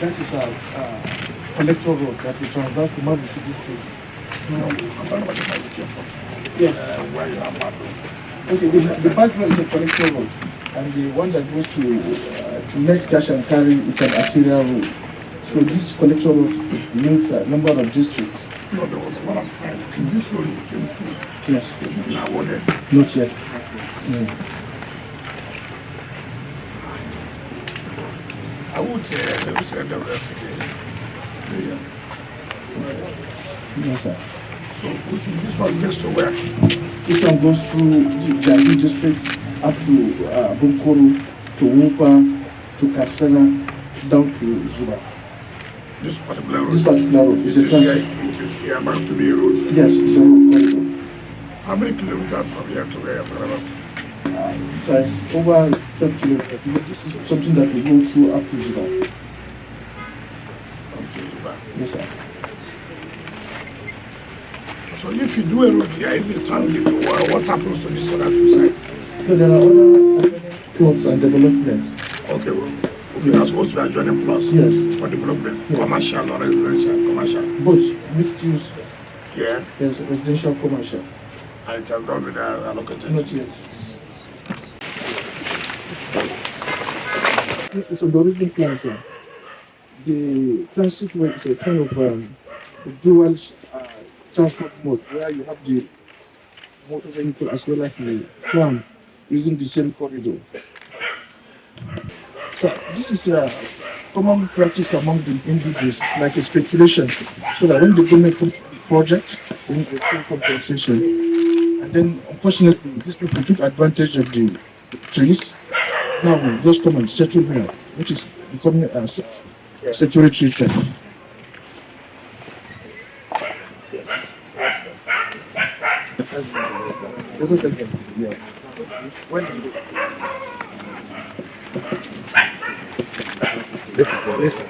That is a collector road that we transverse to Mabushi district. Yes. Where you have Okay, the back road is a collector road, and the one that goes to next cash and carry is an arterial road. So this collector road links a number of districts. No, there was what I'm saying. In this road you came through. Yes. Now what then? Not yet. I would say they will send the rest again. Yes, sir. So this one next to where? This one goes through the Jagi district up to Bunkuru, to Wupa, to Kasana, down to Zuba. This particular road? This particular road is a transit. It is here about to be a road? Yes, it's a road corridor. How many kilometers from here to where you're talking about? It's over 12 kilometers. This is something that we go through up to Zuba. Up to Zuba? Yes, sir. So if you do a road here, if you transit, what happens to these other two sides? So there are other plots and development. Okay, well, that's supposed to be adjoining plots? Yes. For development? Yes. Commercial or residential? Commercial? Both mixed use. Yeah? Yes, residential, commercial. And it has not been allocated? Not yet. It's on the original plan, sir. The transit way is a kind of dual transport mode where you have the motor vehicle as well as the tram using the same corridor. So this is a common practice among the individuals, like a speculation, so that when the government comes to the project, then they pay compensation. And then, unfortunately, these people took advantage of the trees. Now we just come and settle here, which is becoming a security threat.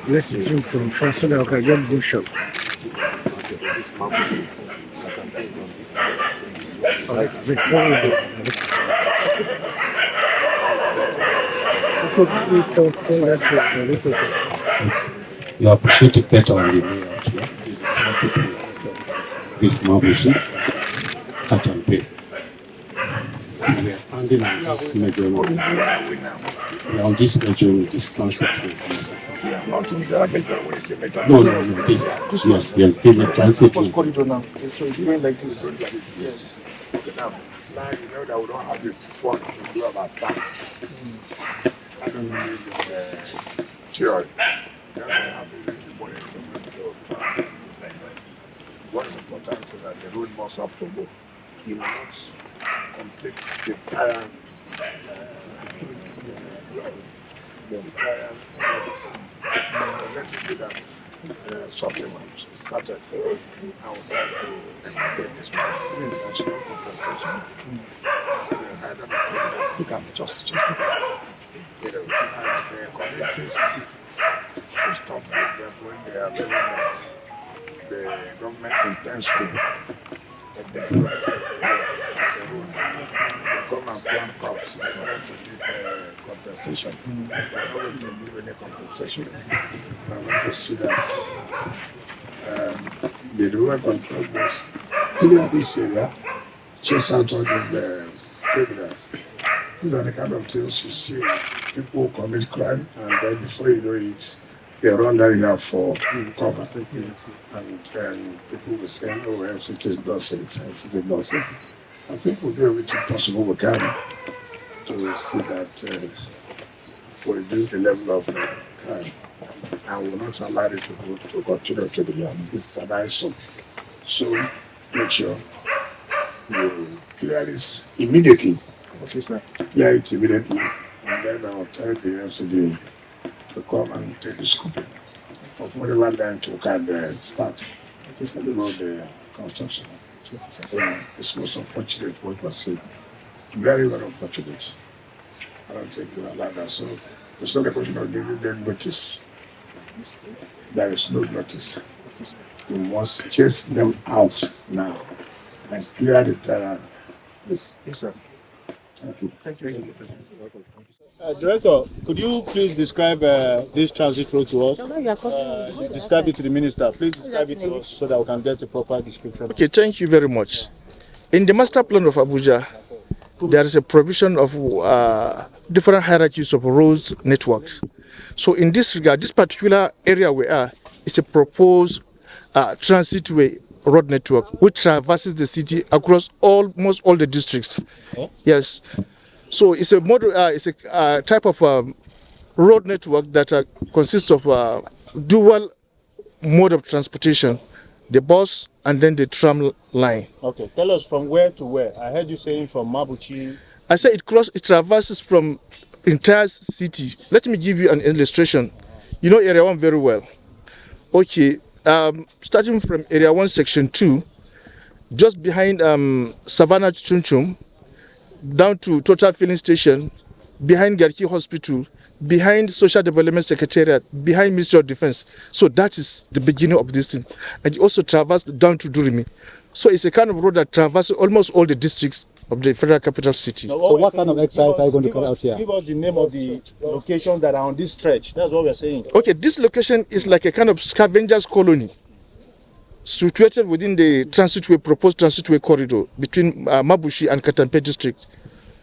Let's drink from first so that I can get good shot. You appreciate it better on the way out here. This is the transit way. This Mabushi, cut and pay. And we are standing on this major road. We are on this major road, this transit road. No, this. Yes, this is a transit road. Corridor now. So it's going like this. Yes. Now you know that we don't have the fun to do about that. I don't believe in theory. You don't have to use the money to what is important is that the road must have to go. You will not complete the entire let's do that supplement started. I would like to get this money. Yes. There's no compensation. You can just the communities to stop them when they are doing that. The government intends to take the road. Come and plan crops in order to get compensation. We are not going to give any compensation. We are going to see that the rural control must clear this area, chase out all the criminals. These are the kind of things you see. People commit crime and then before you know it, they run down here for cover. And people will say, oh, it is not safe, it is not safe. I think we'll do everything possible we can to see that we reduce the level of crime. And will not allow it to continue to be on this side. So make sure you clear this immediately. Okay, sir. Clear it immediately. And then I'll tell the LCD to come and take the scooping of whatever land to can start the construction. It's most unfortunate what was said. Very, very unfortunate. I don't think you allow that. So it's not a question of giving them notice. There is no notice. You must chase them out now and clear the terrain. Yes, sir. Thank you. Thank you. Director, could you please describe this transit road to us? Describe it to the minister. Please describe it to us so that we can get a proper description. Okay, thank you very much. In the master plan of Abuja, there is a provision of different hierarchies of roads networks. So in this regard, this particular area we are is a proposed transitway road network which traverses the city across almost all the districts. Yes. So it's a model. It's a type of road network that consists of dual mode of transportation, the bus and then the tram line. Okay, tell us from where to where. I heard you saying from Mabuchi. I said it traverses from entire city. Let me give you an illustration. You know Area 1 very well. Okay, starting from Area 1 Section 2, just behind Savannah Chunchum, down to Total Filling Station, behind Garki Hospital, behind Social Development Secretariat, behind Ministry of Defense. So that is the beginning of this thing. And it also traversed down to Durumi. So it's a kind of road that traverses almost all the districts of the federal capital city. So what kind of exercise are you going to carry out here? Give us the name of the locations that are on this stretch. That's what we're saying. Okay, this location is like a kind of Scavengers colony, situated within the proposed transitway corridor between Mabushi and Katampe district.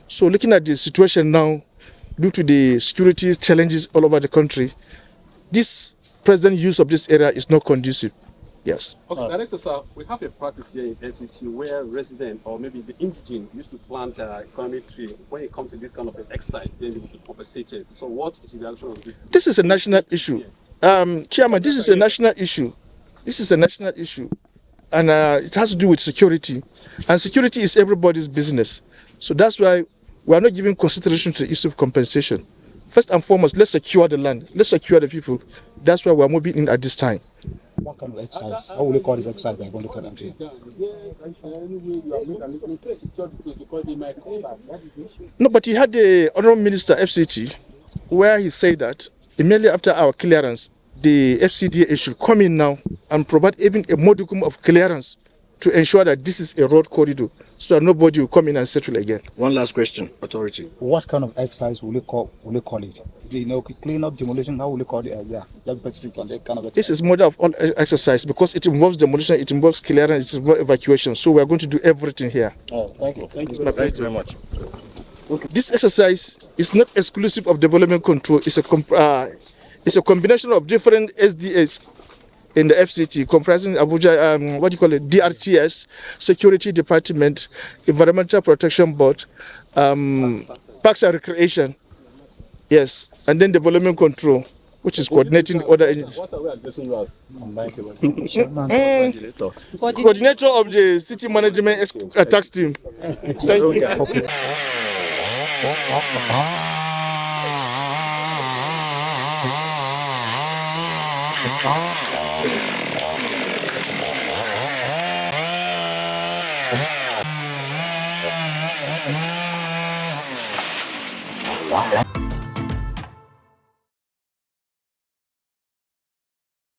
So looking at the situation now, due to the security challenges all over the country, this present use of this area is not conducive. Yes. Okay, Director, sir, we have a practice here in FCT where residents or maybe the indigene used to plant economic tree. When it comes to this kind of an exercise, then they will be compensated. So what is the reaction of this? This is a national issue. Chairman, this is a national issue. This is a national issue. And it has to do with security. And security is everybody's business. So that's why we are not giving consideration to the issue of compensation. First and foremost, let's secure the land. Let's secure the people. That's why we are moving in at this time. What kind of exercise? How will you call this exercise they're going to carry out here? No, but you had the Honorable Minister FCT where he said that immediately after our clearance, the FCDA should come in now and provide even a modicum of clearance to ensure that this is a road corridor so that nobody will come in and settle again. One last question, authority. What kind of exercise will you call it? Is it, clean up, demolition? How will you call it? Yeah, that's specific on that kind of exercise. This is model of all exercise because it involves demolition, it involves clearance, it involves evacuation. So we are going to do everything here. Oh, thank you. Thank you. Thank you very much. Okay. This exercise is not exclusive of development control. It's a combination of different SDAs in the FCT, comprising Abuja, DRTS, Security Department, Environmental Protection Board, Parks and Recreation, yes, and then Development Control, which is coordinating the other agencies. What are we addressing you as? Coordinator of the City Management Tax Team. Thank you.